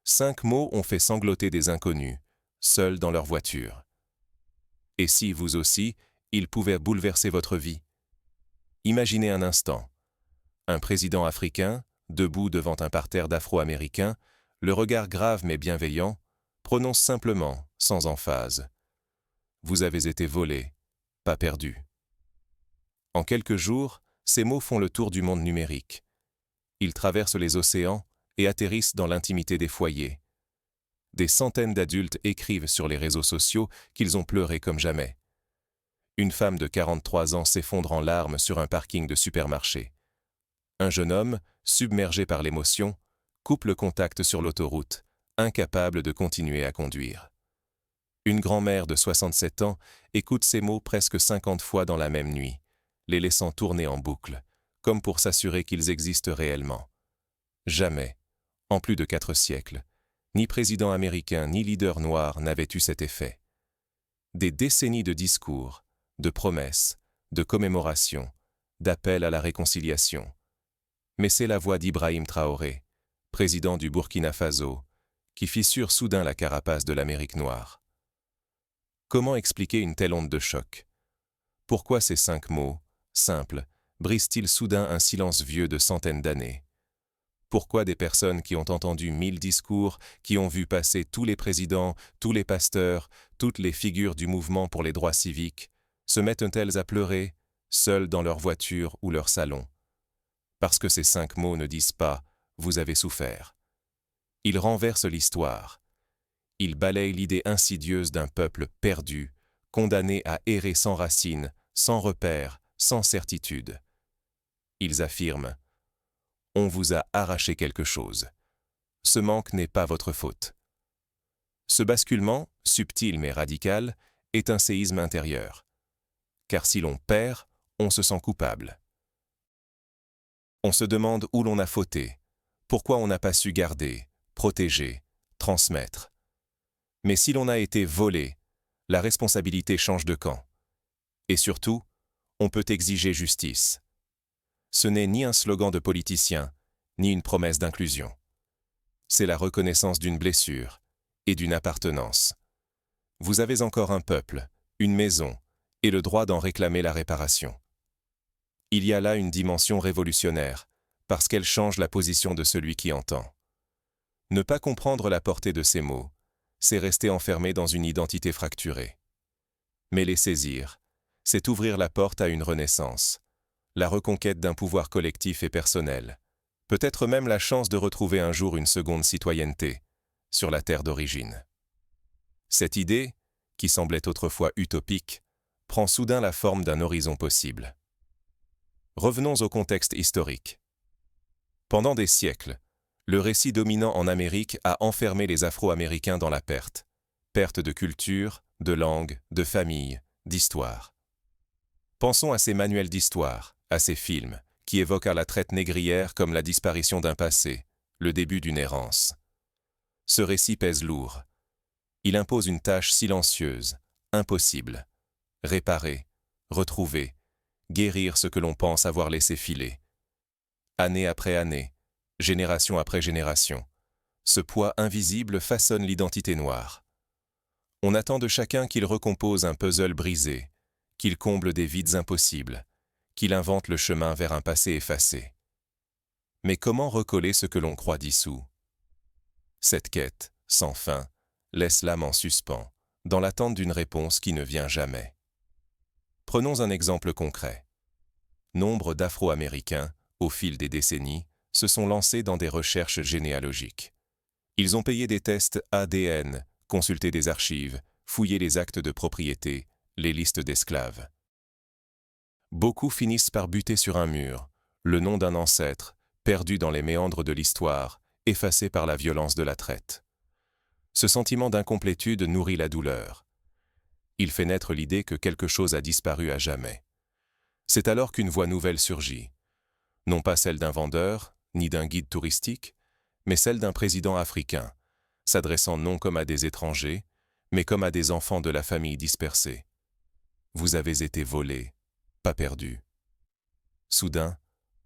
5 mots ont fait sangloter des inconnus, seuls dans leur voiture. Et si, vous aussi, ils pouvaient bouleverser votre vie? Imaginez un instant. Un président africain, debout devant un parterre d'Afro-Américains, le regard grave mais bienveillant, prononce simplement, sans emphase. Vous avez été volé, pas perdu. En quelques jours, ces mots font le tour du monde numérique. Ils traversent les océans et atterrissent dans l'intimité des foyers. Des centaines d'adultes écrivent sur les réseaux sociaux qu'ils ont pleuré comme jamais. Une femme de 43 ans s'effondre en larmes sur un parking de supermarché. Un jeune homme, submergé par l'émotion, coupe le contact sur l'autoroute, incapable de continuer à conduire. Une grand-mère de 67 ans écoute ces mots presque 50 fois dans la même nuit, les laissant tourner en boucle, comme pour s'assurer qu'ils existent réellement. Jamais, en plus de 4 siècles, ni président américain ni leader noir n'avaient eu cet effet. Des décennies de discours, de promesses, de commémorations, d'appels à la réconciliation. Mais c'est la voix d'Ibrahim Traoré, président du Burkina Faso, qui fissure soudain la carapace de l'Amérique noire. Comment expliquer une telle onde de choc? Pourquoi ces 5 mots, simples, brisent-ils soudain un silence vieux de centaines d'années? Pourquoi des personnes qui ont entendu 1000 discours, qui ont vu passer tous les présidents, tous les pasteurs, toutes les figures du mouvement pour les droits civiques, se mettent-elles à pleurer, seules dans leur voiture ou leur salon? Parce que ces 5 mots ne disent pas « vous avez souffert ». Ils renversent l'histoire. Ils balayent l'idée insidieuse d'un peuple perdu, condamné à errer sans racines, sans repères, sans certitude. Ils affirment « on vous a arraché quelque chose. Ce manque n'est pas votre faute ». Ce basculement, subtil mais radical, est un séisme intérieur. Car si l'on perd, on se sent coupable. On se demande où l'on a fauté, pourquoi on n'a pas su garder, protéger, transmettre. Mais si l'on a été volé, la responsabilité change de camp. Et surtout, on peut exiger justice. Ce n'est ni un slogan de politicien, ni une promesse d'inclusion. C'est la reconnaissance d'une blessure et d'une appartenance. Vous avez encore un peuple, une maison, et le droit d'en réclamer la réparation. Il y a là une dimension révolutionnaire, parce qu'elle change la position de celui qui entend. Ne pas comprendre la portée de ces mots, c'est rester enfermé dans une identité fracturée. Mais les saisir, c'est ouvrir la porte à une renaissance, la reconquête d'un pouvoir collectif et personnel, peut-être même la chance de retrouver un jour une seconde citoyenneté, sur la terre d'origine. Cette idée, qui semblait autrefois utopique, prend soudain la forme d'un horizon possible. Revenons au contexte historique. Pendant des siècles, le récit dominant en Amérique a enfermé les Afro-Américains dans la perte. Perte de culture, de langue, de famille, d'histoire. Pensons à ces manuels d'histoire, à ces films, qui évoquent la traite négrière comme la disparition d'un passé, le début d'une errance. Ce récit pèse lourd. Il impose une tâche silencieuse, impossible. Réparer, retrouver, guérir ce que l'on pense avoir laissé filer. Année après année, génération après génération, ce poids invisible façonne l'identité noire. On attend de chacun qu'il recompose un puzzle brisé, qu'il comble des vides impossibles, qu'il invente le chemin vers un passé effacé. Mais comment recoller ce que l'on croit dissous? Cette quête, sans fin, laisse l'âme en suspens, dans l'attente d'une réponse qui ne vient jamais. Prenons un exemple concret. Nombre d'Afro-Américains, au fil des décennies, se sont lancés dans des recherches généalogiques. Ils ont payé des tests ADN, consulté des archives, fouillé les actes de propriété, les listes d'esclaves. Beaucoup finissent par buter sur un mur, le nom d'un ancêtre, perdu dans les méandres de l'histoire, effacé par la violence de la traite. Ce sentiment d'incomplétude nourrit la douleur. Il fait naître l'idée que quelque chose a disparu à jamais. C'est alors qu'une voie nouvelle surgit. Non pas celle d'un vendeur, ni d'un guide touristique, mais celle d'un président africain, s'adressant non comme à des étrangers, mais comme à des enfants de la famille dispersée. Vous avez été volés, pas perdus. Soudain,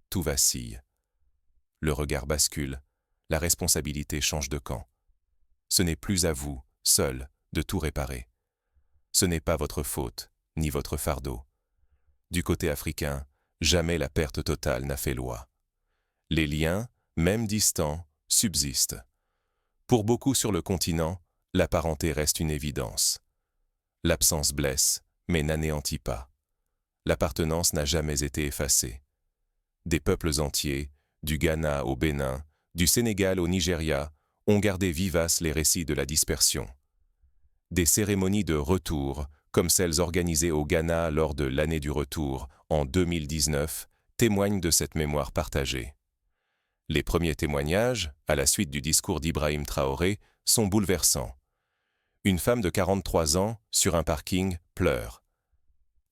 tout vacille. Le regard bascule, la responsabilité change de camp. ce n'est plus à vous, seul, de tout réparer. Ce n'est pas votre faute, ni votre fardeau. Du côté africain, jamais la perte totale n'a fait loi. Les liens, même distants, subsistent. Pour beaucoup sur le continent, la parenté reste une évidence. L'absence blesse, mais n'anéantit pas. L'appartenance n'a jamais été effacée. Des peuples entiers, du Ghana au Bénin, du Sénégal au Nigeria, ont gardé vivaces les récits de la dispersion. Des cérémonies de retour, comme celles organisées au Ghana lors de l'année du retour, en 2019, témoignent de cette mémoire partagée. Les premiers témoignages, à la suite du discours d'Ibrahim Traoré, sont bouleversants. Une femme de 43 ans, sur un parking, pleure.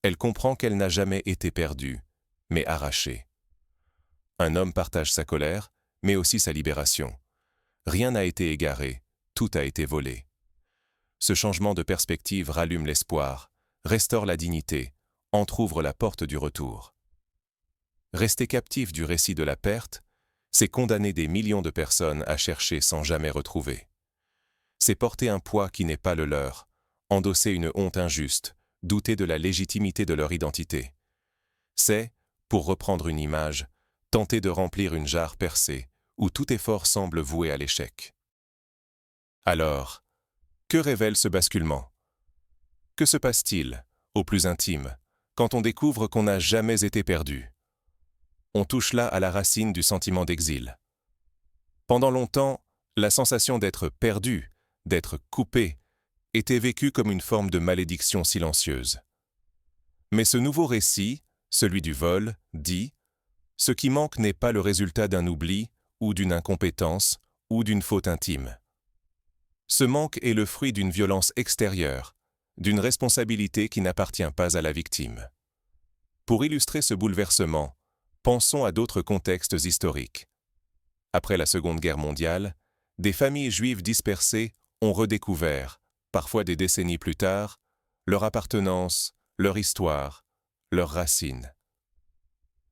Elle comprend qu'elle n'a jamais été perdue, mais arrachée. Un homme partage sa colère, mais aussi sa libération. Rien n'a été égaré, tout a été volé. Ce changement de perspective rallume l'espoir, restaure la dignité, entr'ouvre la porte du retour. Rester captif du récit de la perte, c'est condamner des millions de personnes à chercher sans jamais retrouver. C'est porter un poids qui n'est pas le leur, endosser une honte injuste, douter de la légitimité de leur identité. C'est, pour reprendre une image, tenter de remplir une jarre percée, où tout effort semble voué à l'échec. Alors, que révèle ce basculement? Que se passe-t-il, au plus intime, quand on découvre qu'on n'a jamais été perdu? On touche là à la racine du sentiment d'exil. Pendant longtemps, la sensation d'être perdu, d'être coupé, était vécue comme une forme de malédiction silencieuse. Mais ce nouveau récit, celui du vol, dit « Ce qui manque n'est pas le résultat d'un oubli, ou d'une incompétence, ou d'une faute intime. Ce manque est le fruit d'une violence extérieure, d'une responsabilité qui n'appartient pas à la victime. » Pour illustrer ce bouleversement, pensons à d'autres contextes historiques. Après la Seconde Guerre mondiale, des familles juives dispersées ont redécouvert, parfois des décennies plus tard, leur appartenance, leur histoire, leurs racines.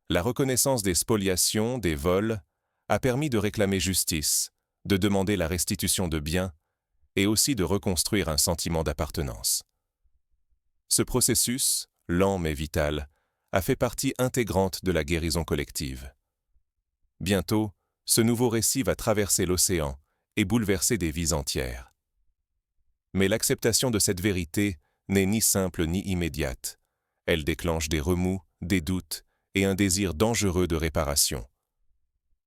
La reconnaissance des spoliations, des vols, a permis de réclamer justice, de demander la restitution de biens et aussi de reconstruire un sentiment d'appartenance. Ce processus, lent mais vital, a fait partie intégrante de la guérison collective. Bientôt, ce nouveau récit va traverser l'océan et bouleverser des vies entières. Mais l'acceptation de cette vérité n'est ni simple ni immédiate. Elle déclenche des remous, des doutes et un désir dangereux de réparation.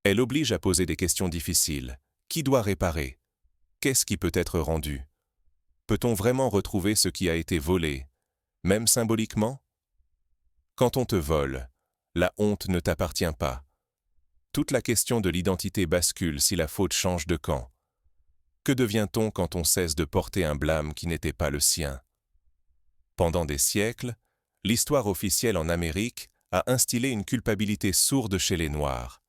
Elle oblige à poser des questions difficiles. Qui doit réparer? Qu'est-ce qui peut être rendu? Peut-on vraiment retrouver ce qui a été volé, même symboliquement? Quand on te vole, la honte ne t'appartient pas. Toute la question de l'identité bascule si la faute change de camp. Que devient-on quand on cesse de porter un blâme qui n'était pas le sien? Pendant des siècles, l'histoire officielle en Amérique a instillé une culpabilité sourde chez les Noirs.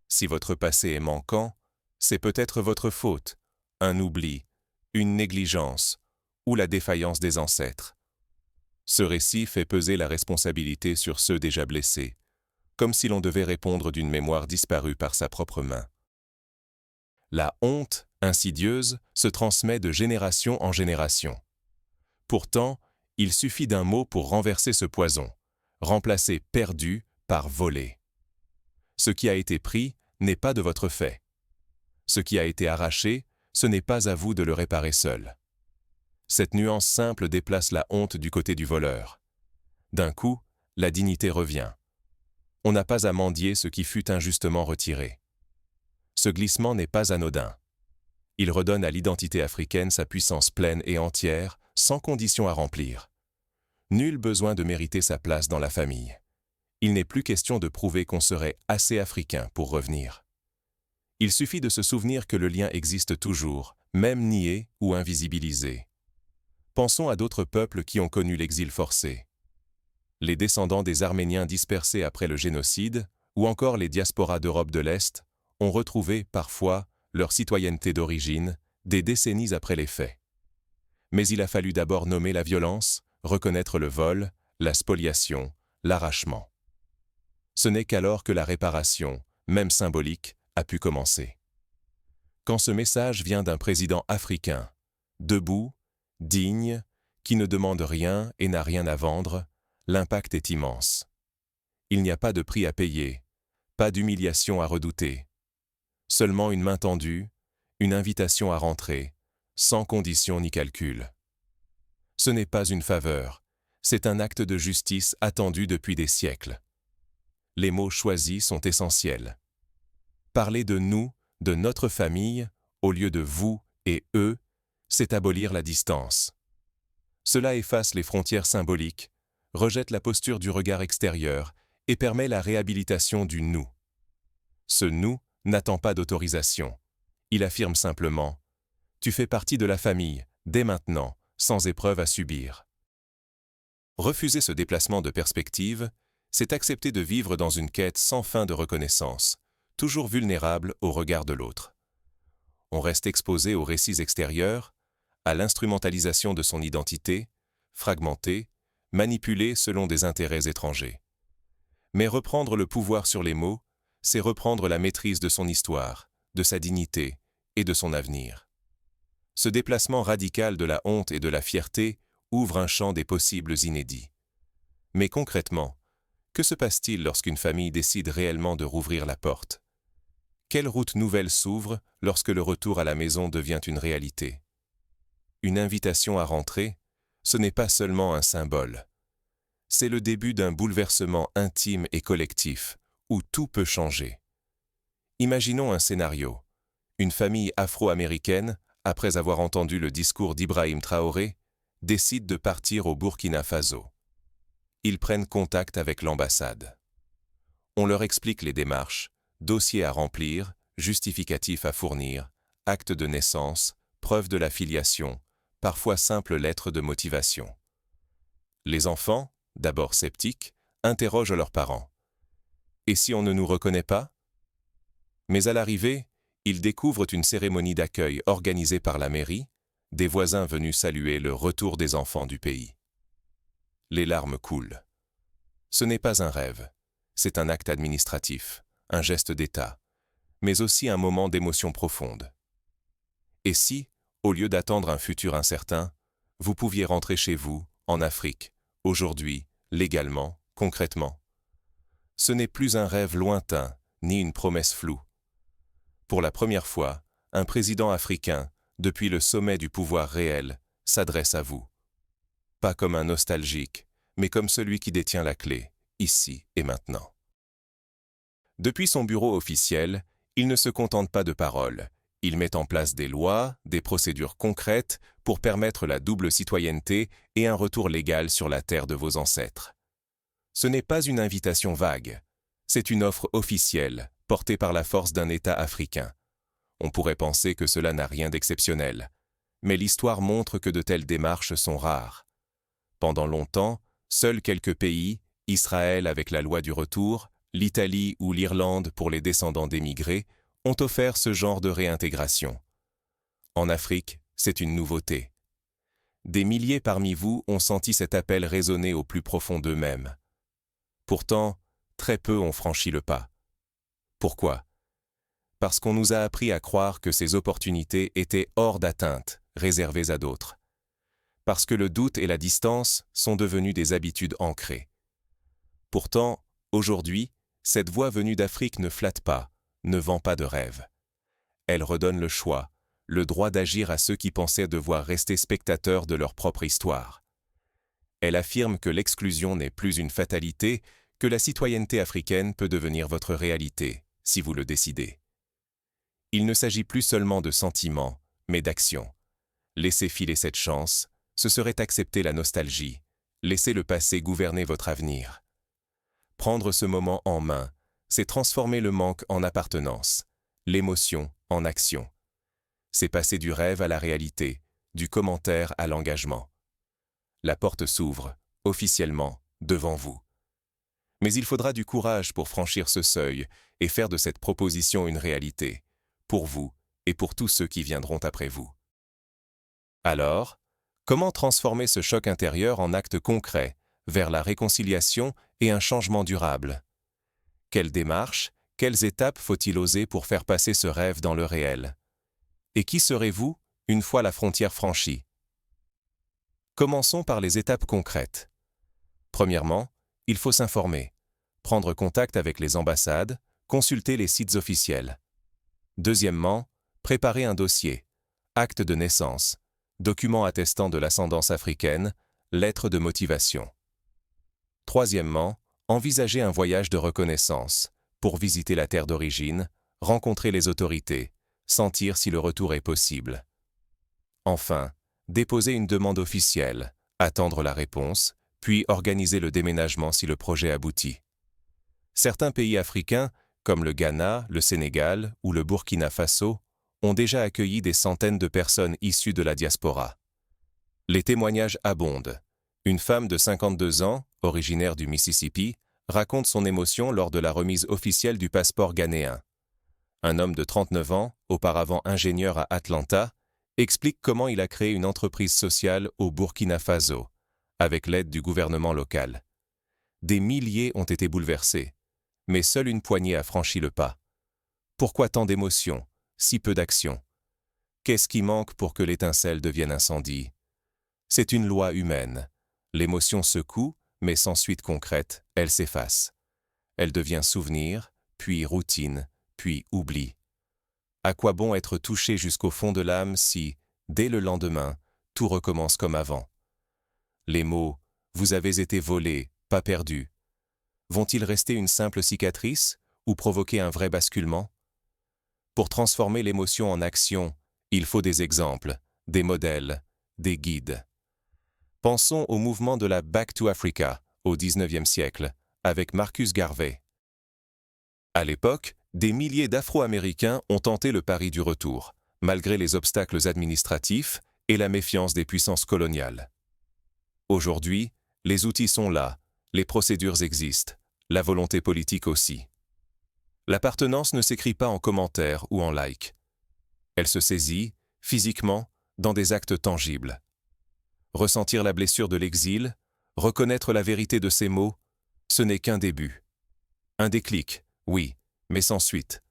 Si votre passé est manquant, c'est peut-être votre faute, un oubli, une négligence ou la défaillance des ancêtres. Ce récit fait peser la responsabilité sur ceux déjà blessés, comme si l'on devait répondre d'une mémoire disparue par sa propre main. La honte, insidieuse, se transmet de génération en génération. Pourtant, il suffit d'un mot pour renverser ce poison, remplacer perdu par volé. Ce qui a été pris n'est pas de votre fait. Ce qui a été arraché, ce n'est pas à vous de le réparer seul. Cette nuance simple déplace la honte du côté du voleur. D'un coup, la dignité revient. On n'a pas à mendier ce qui fut injustement retiré. Ce glissement n'est pas anodin. Il redonne à l'identité africaine sa puissance pleine et entière, sans condition à remplir. Nul besoin de mériter sa place dans la famille. Il n'est plus question de prouver qu'on serait assez africain pour revenir. Il suffit de se souvenir que le lien existe toujours, même nié ou invisibilisé. Pensons à d'autres peuples qui ont connu l'exil forcé. Les descendants des Arméniens dispersés après le génocide, ou encore les diasporas d'Europe de l'Est, ont retrouvé, parfois, leur citoyenneté d'origine, des décennies après les faits. Mais il a fallu d'abord nommer la violence, reconnaître le vol, la spoliation, l'arrachement. Ce n'est qu'alors que la réparation, même symbolique, a pu commencer. Quand ce message vient d'un président africain, debout, digne, qui ne demande rien et n'a rien à vendre, l'impact est immense. Il n'y a pas de prix à payer, pas d'humiliation à redouter. Seulement une main tendue, une invitation à rentrer, sans condition ni calcul. Ce n'est pas une faveur, c'est un acte de justice attendu depuis des siècles. Les mots choisis sont essentiels. Parler de nous, de notre famille, au lieu de vous et eux, c'est abolir la distance. Cela efface les frontières symboliques, rejette la posture du regard extérieur et permet la réhabilitation du nous. Ce nous n'attend pas d'autorisation. Il affirme simplement « Tu fais partie de la famille, dès maintenant, sans épreuve à subir ». Refuser ce déplacement de perspective, c'est accepter de vivre dans une quête sans fin de reconnaissance, toujours vulnérable au regard de l'autre. On reste exposé aux récits extérieurs, à l'instrumentalisation de son identité, fragmentée, manipulée selon des intérêts étrangers. Mais reprendre le pouvoir sur les mots, c'est reprendre la maîtrise de son histoire, de sa dignité et de son avenir. Ce déplacement radical de la honte et de la fierté ouvre un champ des possibles inédits. Mais concrètement, que se passe-t-il lorsqu'une famille décide réellement de rouvrir la porte? Quelle route nouvelle s'ouvre lorsque le retour à la maison devient une réalité? Une invitation à rentrer, ce n'est pas seulement un symbole. C'est le début d'un bouleversement intime et collectif, où tout peut changer. Imaginons un scénario. Une famille afro-américaine, après avoir entendu le discours d'Ibrahim Traoré, décide de partir au Burkina Faso. Ils prennent contact avec l'ambassade. On leur explique les démarches, dossiers à remplir, justificatifs à fournir, actes de naissance, preuves de la filiation, parfois simples lettres de motivation. Les enfants, d'abord sceptiques, interrogent leurs parents. Et si on ne nous reconnaît pas? Mais à l'arrivée, ils découvrent une cérémonie d'accueil organisée par la mairie, des voisins venus saluer le retour des enfants du pays. Les larmes coulent. Ce n'est pas un rêve, c'est un acte administratif, un geste d'État, mais aussi un moment d'émotion profonde. Et si, au lieu d'attendre un futur incertain, vous pouviez rentrer chez vous, en Afrique, aujourd'hui, légalement, concrètement? Ce n'est plus un rêve lointain, ni une promesse floue. Pour la première fois, un président africain, depuis le sommet du pouvoir réel, s'adresse à vous. Pas comme un nostalgique, mais comme celui qui détient la clé, ici et maintenant. Depuis son bureau officiel, il ne se contente pas de paroles. Il met en place des lois, des procédures concrètes pour permettre la double citoyenneté et un retour légal sur la terre de vos ancêtres. Ce n'est pas une invitation vague, c'est une offre officielle, portée par la force d'un État africain. On pourrait penser que cela n'a rien d'exceptionnel, mais l'histoire montre que de telles démarches sont rares. Pendant longtemps, seuls quelques pays, Israël avec la loi du retour, l'Italie ou l'Irlande pour les descendants d'émigrés, ont offert ce genre de réintégration. En Afrique, c'est une nouveauté. Des milliers parmi vous ont senti cet appel résonner au plus profond d'eux-mêmes. Pourtant, très peu ont franchi le pas. Pourquoi? Parce qu'on nous a appris à croire que ces opportunités étaient hors d'atteinte, réservées à d'autres. Parce que le doute et la distance sont devenus des habitudes ancrées. Pourtant, aujourd'hui, cette voix venue d'Afrique ne flatte pas, ne vend pas de rêve. Elle redonne le choix, le droit d'agir à ceux qui pensaient devoir rester spectateurs de leur propre histoire. Elle affirme que l'exclusion n'est plus une fatalité, que la citoyenneté africaine peut devenir votre réalité, si vous le décidez. Il ne s'agit plus seulement de sentiments, mais d'action. Laissez filer cette chance, ce serait accepter la nostalgie, laisser le passé gouverner votre avenir. Prendre ce moment en main, c'est transformer le manque en appartenance, l'émotion en action. C'est passer du rêve à la réalité, du commentaire à l'engagement. La porte s'ouvre, officiellement, devant vous. Mais il faudra du courage pour franchir ce seuil et faire de cette proposition une réalité, pour vous et pour tous ceux qui viendront après vous. Alors, comment transformer ce choc intérieur en acte concret, vers la réconciliation et un changement durable? Quelles démarches, quelles étapes faut-il oser pour faire passer ce rêve dans le réel? Et qui serez-vous une fois la frontière franchie? Commençons par les étapes concrètes. Premièrement, il faut s'informer, prendre contact avec les ambassades, consulter les sites officiels. Deuxièmement, préparer un dossier, acte de naissance, document attestant de l'ascendance africaine, lettre de motivation. Troisièmement, envisager un voyage de reconnaissance, pour visiter la terre d'origine, rencontrer les autorités, sentir si le retour est possible. Enfin, déposer une demande officielle, attendre la réponse, puis organiser le déménagement si le projet aboutit. Certains pays africains, comme le Ghana, le Sénégal ou le Burkina Faso, ont déjà accueilli des centaines de personnes issues de la diaspora. Les témoignages abondent. Une femme de 52 ans, originaire du Mississippi, raconte son émotion lors de la remise officielle du passeport ghanéen. Un homme de 39 ans, auparavant ingénieur à Atlanta, explique comment il a créé une entreprise sociale au Burkina Faso, avec l'aide du gouvernement local. Des milliers ont été bouleversés, mais seule une poignée a franchi le pas. Pourquoi tant d'émotions, si peu d'action? Qu'est-ce qui manque pour que l'étincelle devienne incendie? C'est une loi humaine. L'émotion secoue, mais sans suite concrète, elle s'efface. Elle devient souvenir, puis routine, puis oubli. À quoi bon être touché jusqu'au fond de l'âme si, dès le lendemain, tout recommence comme avant? Les mots « vous avez été volé, pas perdu » vont-ils rester une simple cicatrice ou provoquer un vrai basculement? Pour transformer l'émotion en action, il faut des exemples, des modèles, des guides. Pensons au mouvement de la Back to Africa au XIXe siècle, avec Marcus Garvey. À l'époque, des milliers d'Afro-Américains ont tenté le pari du retour, malgré les obstacles administratifs et la méfiance des puissances coloniales. Aujourd'hui, les outils sont là, les procédures existent, la volonté politique aussi. L'appartenance ne s'écrit pas en commentaires ou en like. Elle se saisit, physiquement, dans des actes tangibles. Ressentir la blessure de l'exil, reconnaître la vérité de ces mots, ce n'est qu'un début. Un déclic, oui, mais sans suite.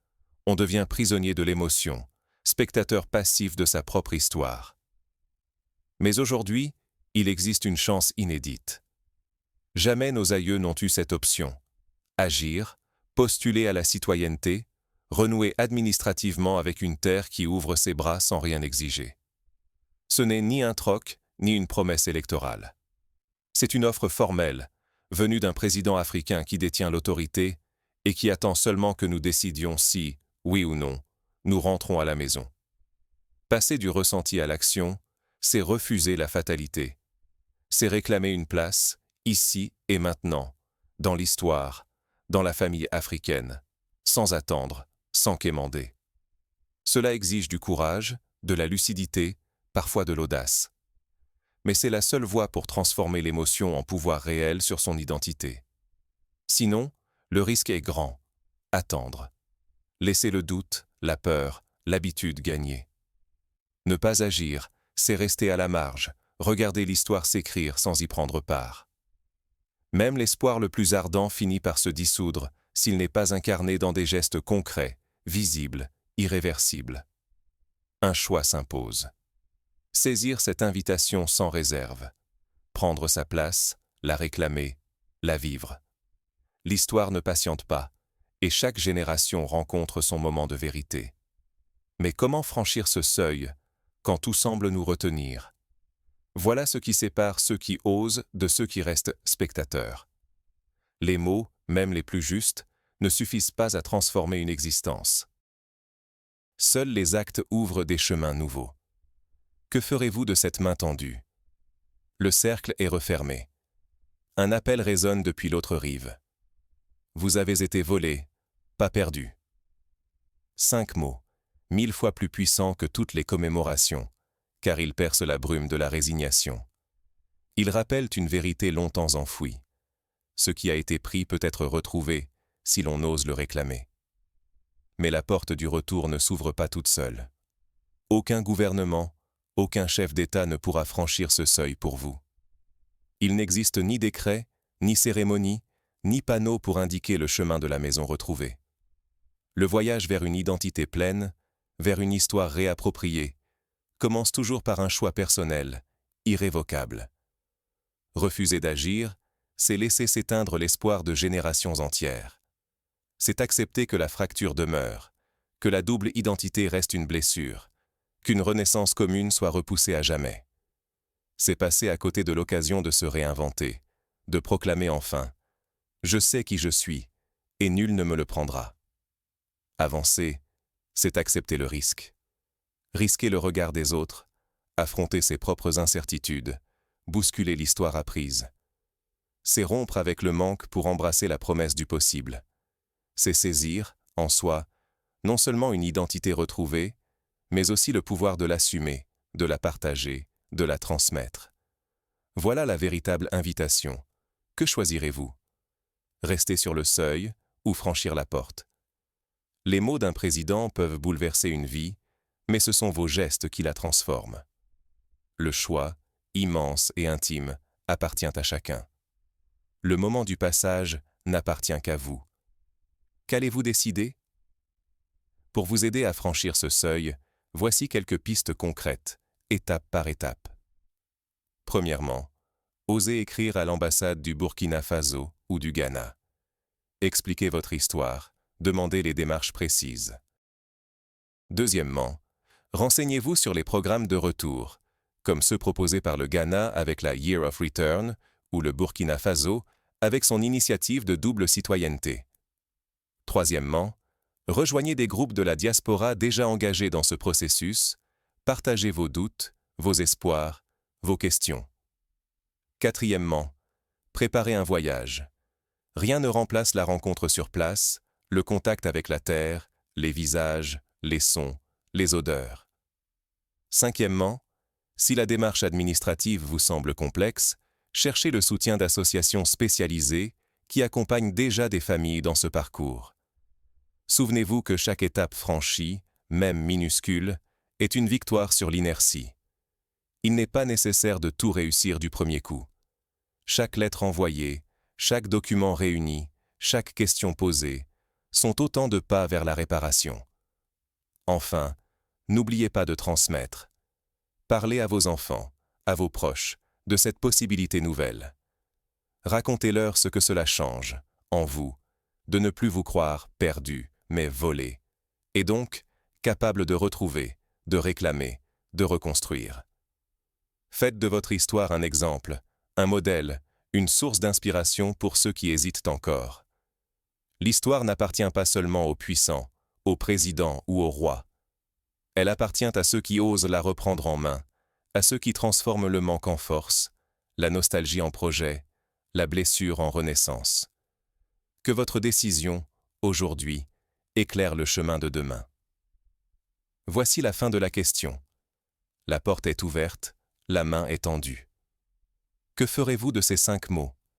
On devient prisonnier de l'émotion, spectateur passif de sa propre histoire. Mais aujourd'hui, il existe une chance inédite. Jamais nos aïeux n'ont eu cette option. Agir, postuler à la citoyenneté, renouer administrativement avec une terre qui ouvre ses bras sans rien exiger. Ce n'est ni un troc, ni une promesse électorale. C'est une offre formelle, venue d'un président africain qui détient l'autorité et qui attend seulement que nous décidions si, oui ou non, nous rentrons à la maison. Passer du ressenti à l'action, c'est refuser la fatalité. C'est réclamer une place, ici et maintenant, dans l'histoire, dans la famille africaine, sans attendre, sans quémander. Cela exige du courage, de la lucidité, parfois de l'audace. Mais c'est la seule voie pour transformer l'émotion en pouvoir réel sur son identité. Sinon, le risque est grand. Attendre. Laisser le doute, la peur, l'habitude gagner. Ne pas agir, c'est rester à la marge, regarder l'histoire s'écrire sans y prendre part. Même l'espoir le plus ardent finit par se dissoudre s'il n'est pas incarné dans des gestes concrets, visibles, irréversibles. Un choix s'impose. Saisir cette invitation sans réserve. Prendre sa place, la réclamer, la vivre. L'histoire ne patiente pas, et chaque génération rencontre son moment de vérité. Mais comment franchir ce seuil, quand tout semble nous retenir? Voilà ce qui sépare ceux qui osent de ceux qui restent spectateurs. Les mots, même les plus justes, ne suffisent pas à transformer une existence. Seuls les actes ouvrent des chemins nouveaux. Que ferez-vous de cette main tendue? Le cercle est refermé. Un appel résonne depuis l'autre rive. Vous avez été volé, pas perdu. 5 mots, 1000 fois plus puissants que toutes les commémorations, car ils percent la brume de la résignation. Ils rappellent une vérité longtemps enfouie. Ce qui a été pris peut être retrouvé, si l'on ose le réclamer. Mais la porte du retour ne s'ouvre pas toute seule. Aucun gouvernement, aucun chef d'État ne pourra franchir ce seuil pour vous. Il n'existe ni décret, ni cérémonie, ni panneau pour indiquer le chemin de la maison retrouvée. Le voyage vers une identité pleine, vers une histoire réappropriée, commence toujours par un choix personnel, irrévocable. Refuser d'agir, c'est laisser s'éteindre l'espoir de générations entières. C'est accepter que la fracture demeure, que la double identité reste une blessure, qu'une renaissance commune soit repoussée à jamais. C'est passer à côté de l'occasion de se réinventer, de proclamer enfin « Je sais qui je suis, et nul ne me le prendra ». Avancer, c'est accepter le risque. Risquer le regard des autres, affronter ses propres incertitudes, bousculer l'histoire apprise. C'est rompre avec le manque pour embrasser la promesse du possible. C'est saisir, en soi, non seulement une identité retrouvée, mais aussi le pouvoir de l'assumer, de la partager, de la transmettre. Voilà la véritable invitation. Que choisirez-vous? Rester sur le seuil ou franchir la porte? Les mots d'un président peuvent bouleverser une vie, mais ce sont vos gestes qui la transforment. Le choix, immense et intime, appartient à chacun. Le moment du passage n'appartient qu'à vous. Qu'allez-vous décider? Pour vous aider à franchir ce seuil, voici quelques pistes concrètes, étape par étape. Premièrement, osez écrire à l'ambassade du Burkina Faso ou du Ghana. Expliquez votre histoire, demandez les démarches précises. Deuxièmement, renseignez-vous sur les programmes de retour, comme ceux proposés par le Ghana avec la Year of Return ou le Burkina Faso avec son initiative de double citoyenneté. Troisièmement, rejoignez des groupes de la diaspora déjà engagés dans ce processus, partagez vos doutes, vos espoirs, vos questions. Quatrièmement, préparez un voyage. Rien ne remplace la rencontre sur place, le contact avec la terre, les visages, les sons, les odeurs. Cinquièmement, si la démarche administrative vous semble complexe, cherchez le soutien d'associations spécialisées qui accompagnent déjà des familles dans ce parcours. Souvenez-vous que chaque étape franchie, même minuscule, est une victoire sur l'inertie. Il n'est pas nécessaire de tout réussir du premier coup. Chaque lettre envoyée, chaque document réuni, chaque question posée, sont autant de pas vers la réparation. Enfin, n'oubliez pas de transmettre. Parlez à vos enfants, à vos proches, de cette possibilité nouvelle. Racontez-leur ce que cela change, en vous, de ne plus vous croire perdu, mais volé, et donc capable de retrouver, de réclamer, de reconstruire. Faites de votre histoire un exemple, un modèle, une source d'inspiration pour ceux qui hésitent encore. L'histoire n'appartient pas seulement aux puissants, aux présidents ou aux rois. Elle appartient à ceux qui osent la reprendre en main, à ceux qui transforment le manque en force, la nostalgie en projet, la blessure en renaissance. Que votre décision, aujourd'hui, éclaire le chemin de demain. Voici la fin de la question. La porte est ouverte, la main est tendue. Que ferez-vous de ces 5 mots?